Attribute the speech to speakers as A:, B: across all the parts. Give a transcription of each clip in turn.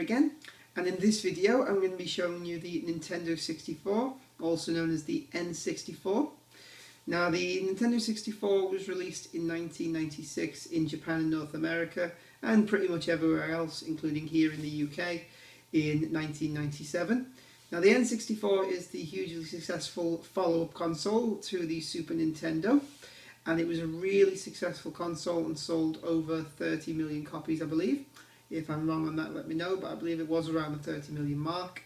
A: again, and in this video I'm going to be showing you the Nintendo 64, also known as the N64. Now the Nintendo 64 was released in 1996 in Japan and North America, and pretty much everywhere else, including here in the UK, in 1997. Now the N64 is the hugely successful follow-up console to the Super Nintendo, and it was a really successful console and sold over 30 million copies, I believe. If I'm wrong on that, let me know, but I believe it was around the 30 million mark.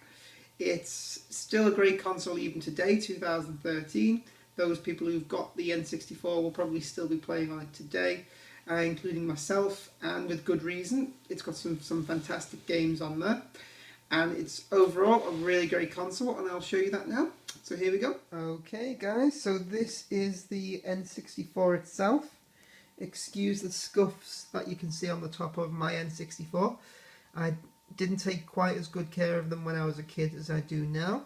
A: It's still a great console even today, 2013. Those people who've got the N64 will probably still be playing on it today, including myself, and with good reason. It's got some fantastic games on there, and it's overall a really great console, and I'll show you that now. So here we go. Okay guys, so this is the N64 itself. Excuse the scuffs that you can see on the top of my N64. I didn't take quite as good care of them when I was a kid as I do now.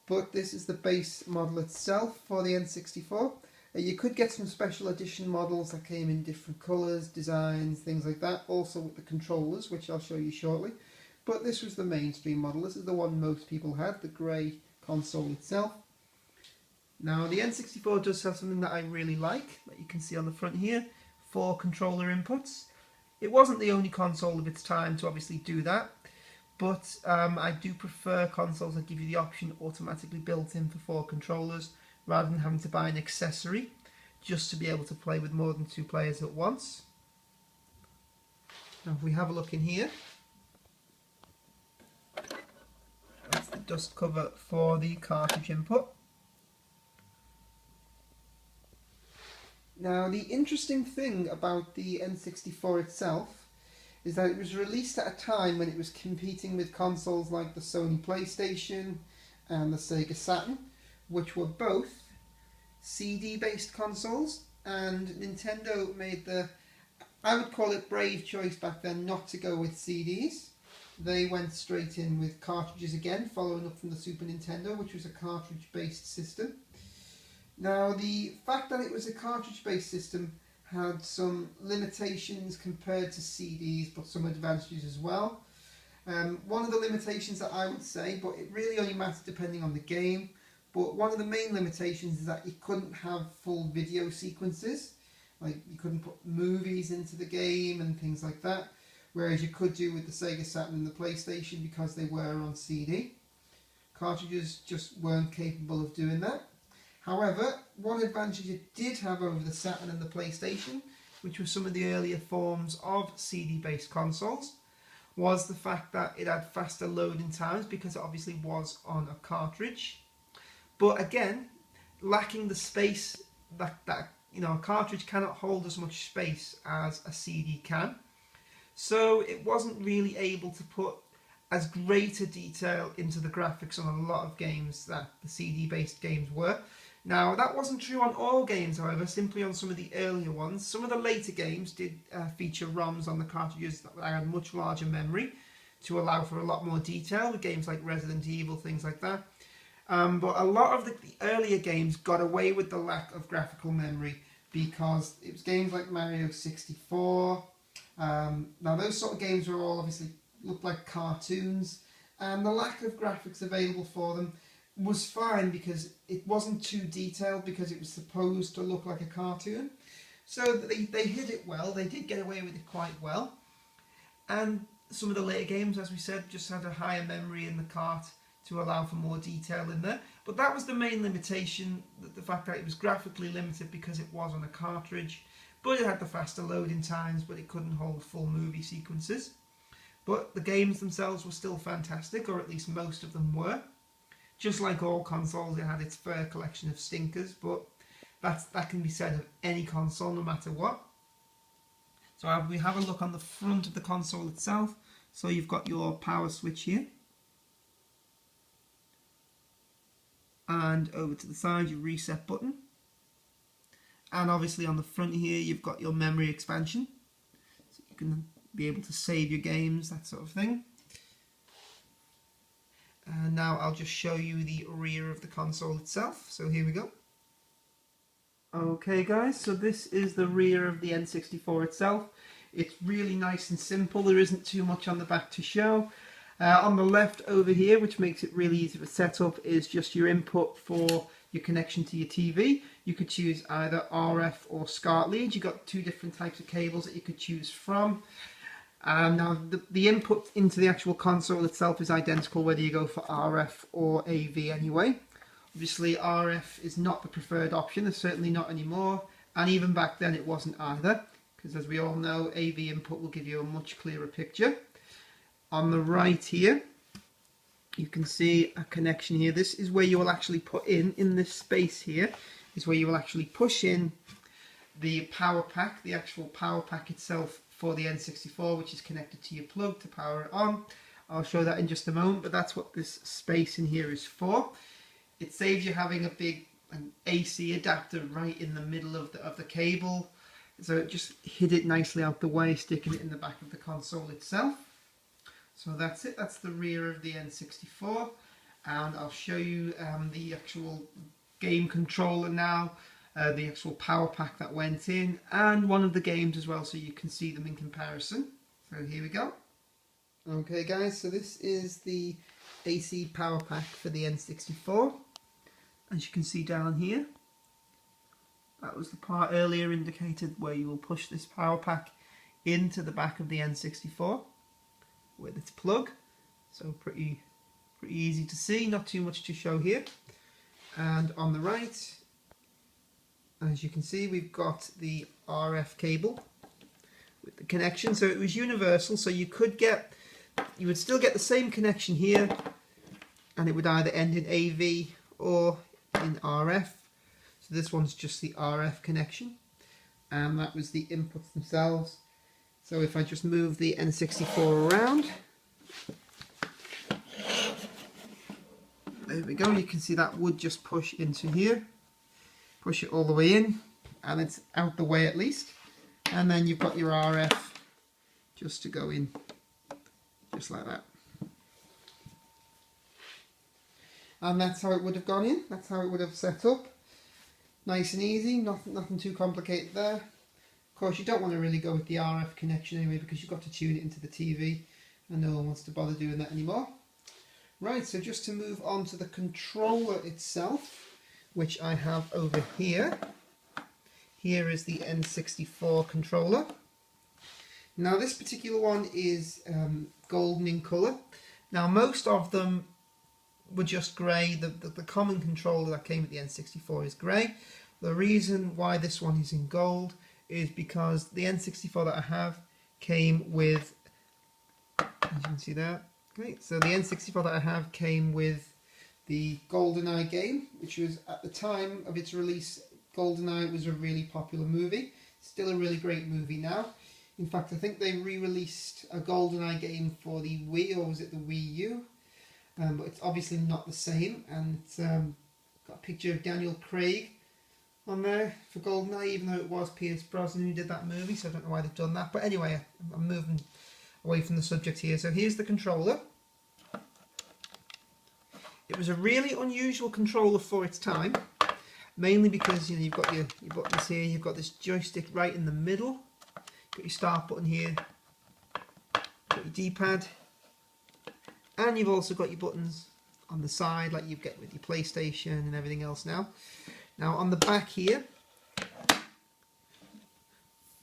A: But this is the base model itself for the N64. You could get some special edition models that came in different colours, designs, things like that. Also with the controllers, which I'll show you shortly. But this was the mainstream model. This is the one most people had, the grey console itself. Now the N64 does have something that I really like, that you can see on the front here, 4 controller inputs. It wasn't the only console of its time to obviously do that, but I do prefer consoles that give you the option automatically built in for 4 controllers, rather than having to buy an accessory just to be able to play with more than 2 players at once. Now if we have a look in here, that's the dust cover for the cartridge input. Now the interesting thing about the N64 itself is that it was released at a time when it was competing with consoles like the Sony PlayStation and the Sega Saturn, which were both CD based consoles, and Nintendo made the, I would call it, brave choice back then not to go with CDs. They went straight in with cartridges again, following up from the Super Nintendo, which was a cartridge based system. Now the fact that it was a cartridge-based system had some limitations compared to CDs, but some advantages as well. One of the limitations that I would say, but it really only matters depending on the game, but one of the main limitations is that you couldn't have full video sequences. Like you couldn't put movies into the game and things like that, whereas you could do with the Sega Saturn and the PlayStation because they were on CD. Cartridges just weren't capable of doing that. However, one advantage it did have over the Saturn and the PlayStation, which were some of the earlier forms of CD-based consoles, was the fact that it had faster loading times because it obviously was on a cartridge. But again, lacking the space that a cartridge cannot hold as much space as a CD can. So it wasn't really able to put as great a detail into the graphics on a lot of games that the CD-based games were. Now, that wasn't true on all games, however, simply on some of the earlier ones. Some of the later games did feature ROMs on the cartridges that had much larger memory to allow for a lot more detail, with games like Resident Evil, things like that. But a lot of the earlier games got away with the lack of graphical memory because it was games like Mario 64. Now, those sort of games were all obviously looked like cartoons, and the lack of graphics available for them was fine because it wasn't too detailed because it was supposed to look like a cartoon. So they hid it well, they did get away with it quite well. And some of the later games, as we said, just had a higher memory in the cart to allow for more detail in there. But that was the main limitation, the fact that it was graphically limited because it was on a cartridge. But it had the faster loading times, but it couldn't hold full movie sequences. But the games themselves were still fantastic, or at least most of them were. Just like all consoles, it had its fair collection of stinkers, but that can be said of any console, no matter what. So we have a look on the front of the console itself. So you've got your power switch here. And over to the side, your reset button. And obviously on the front here, you've got your memory expansion. So you can be able to save your games, that sort of thing. And now I'll just show you the rear of the console itself. So here we go. Okay guys, so this is the rear of the N64 itself. It's really nice and simple. There isn't too much on the back to show. On the left over here, which makes it really easy to set up, is just your input for your connection to your TV. You could choose either RF or SCART leads. You've got two different types of cables that you could choose from. Now the input into the actual console itself is identical whether you go for RF or AV anyway. Obviously RF is not the preferred option, it's certainly not anymore, and even back then it wasn't either, because as we all know, AV input will give you a much clearer picture. On the right here you can see a connection here. This is where you will actually put in this space here, is where you will actually push in the power pack, the actual power pack itself for the N64, which is connected to your plug to power it on. I'll show that in just a moment, but that's what this space in here is for. It saves you having a big AC adapter right in the middle of the cable, so it just hid it nicely out the way, sticking it in the back of the console itself. So that's it, that's the rear of the N64, and I'll show you the actual game controller now, the actual power pack that went in, and one of the games as well, so you can see them in comparison. So here we go. Okay guys, so this is the AC power pack for the N64. As you can see down here, that was the part earlier indicated where you will push this power pack into the back of the N64 with its plug. So pretty easy to see, not too much to show here. And on the right, as you can see, we've got the RF cable with the connection. So it was universal, so you would still get the same connection here, and it would either end in AV or in RF. So this one's just the RF connection, and that was the inputs themselves. So if I just move the N64 around, there we go, you can see that would just push into here, push it all the way in, and it's out the way at least, and then you've got your RF just to go in, just like that. And that's how it would have gone in, that's how it would have set up. Nice and easy, nothing too complicated there. Of course you don't want to really go with the RF connection anyway, because you've got to tune it into the TV, and no one wants to bother doing that anymore. Right, so just to move on to the controller itself, which I have over here. Here is the N64 controller. Now this particular one is golden in colour. Now most of them were just grey. The common controller that came with the N64 is grey. The reason why this one is in gold is because the N64 that I have came with, as you can see there, okay, so the N64 that I have came with the GoldenEye game, which was, at the time of its release, GoldenEye was a really popular movie. Still a really great movie now. In fact, I think they re-released a GoldenEye game for the Wii, or was it the Wii U? But it's obviously not the same, and it's got a picture of Daniel Craig on there for GoldenEye, even though it was Pierce Brosnan who did that movie, so I don't know why they've done that. But anyway, I'm moving away from the subject here. So here's the controller. It was a really unusual controller for its time, mainly because you've got your buttons here, you've got this joystick right in the middle, you've got your start button here, got your D-pad, and you've also got your buttons on the side like you get with your PlayStation and everything else now. Now on the back here,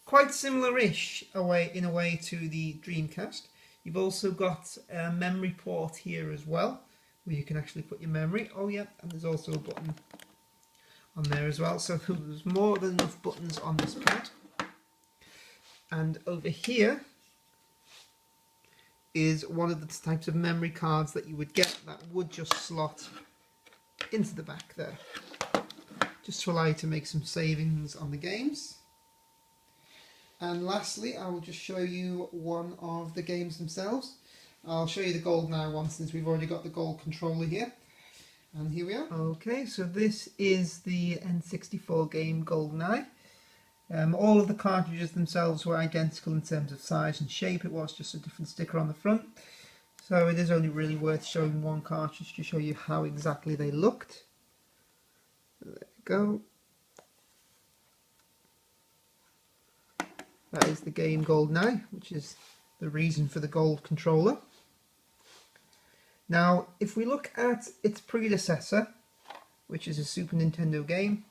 A: quite similar-ish in a way to the Dreamcast. You've also got a memory port here as well, where you can actually put your memory. Oh yeah, and there's also a button on there as well. So there's more than enough buttons on this pad. And over here is one of the types of memory cards that you would get that would just slot into the back there, just to allow you to make some savings on the games. And lastly, I will just show you one of the games themselves. I'll show you the GoldenEye one, since we've already got the gold controller here. And here we are. Okay, so this is the N64 game GoldenEye. All of the cartridges themselves were identical in terms of size and shape. It was just a different sticker on the front. So it is only really worth showing one cartridge to show you how exactly they looked. There we go. That is the game GoldenEye, which is the reason for the gold controller. Now, if we look at its predecessor, which is a Super Nintendo game,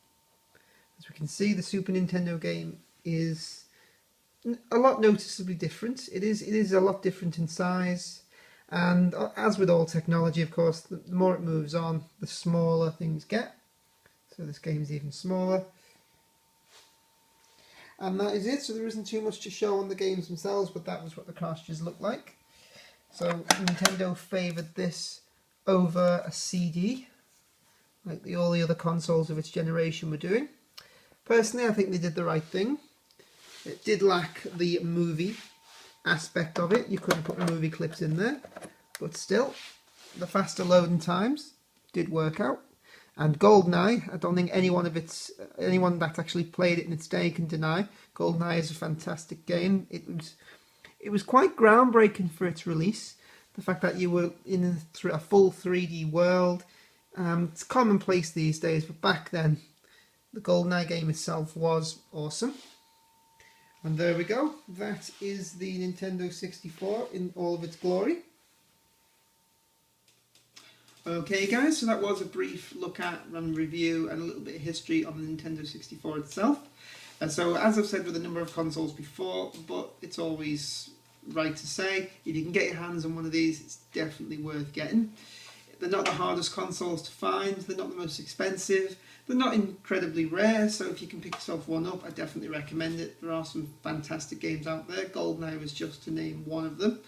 A: as we can see, the Super Nintendo game is a lot noticeably different. It is a lot different in size, and as with all technology, of course, the more it moves on, the smaller things get. So this game is even smaller. And that is it. So there isn't too much to show on the games themselves, but that was what the cartridges look like. So Nintendo favoured this over a CD, like all the other consoles of its generation were doing. Personally, I think they did the right thing. It did lack the movie aspect of it. You couldn't put movie clips in there, but still, the faster loading times did work out. And GoldenEye, I don't think anyone that actually played it in its day can deny, GoldenEye is a fantastic game. It was quite groundbreaking for its release. The fact that you were in a full 3D world, it's commonplace these days, but back then, the GoldenEye game itself was awesome. And there we go. That is the Nintendo 64 in all of its glory. Okay guys, so that was a brief look at and review and a little bit of history on the Nintendo 64 itself. So as I've said with a number of consoles before, but it's always right to say, if you can get your hands on one of these, it's definitely worth getting. They're not the hardest consoles to find, they're not the most expensive, they're not incredibly rare, so if you can pick yourself one up, I definitely recommend it. There are some fantastic games out there. GoldenEye was just to name one of them.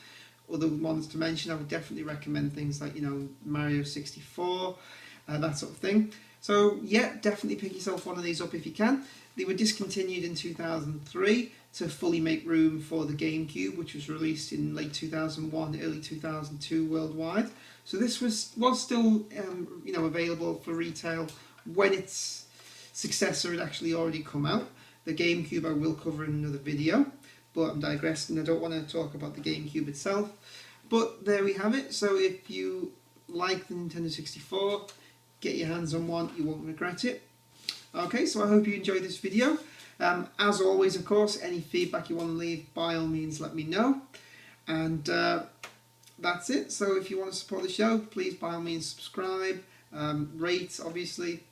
A: Other ones to mention, I would definitely recommend things like, Mario 64, that sort of thing. So yeah, definitely pick yourself one of these up if you can. They were discontinued in 2003 to fully make room for the GameCube, which was released in late 2001, early 2002 worldwide. So this was still available for retail when its successor had actually already come out. The GameCube I will cover in another video, but I'm digressing. I don't want to talk about the GameCube itself. But there we have it. So if you like the Nintendo 64, get your hands on one, you won't regret it. Okay, so I hope you enjoyed this video. As always, of course, any feedback you want to leave, by all means let me know. And that's it. So if you want to support the show, please by all means subscribe, rate obviously.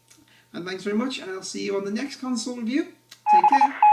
A: And thanks very much, and I'll see you on the next console review. Take care.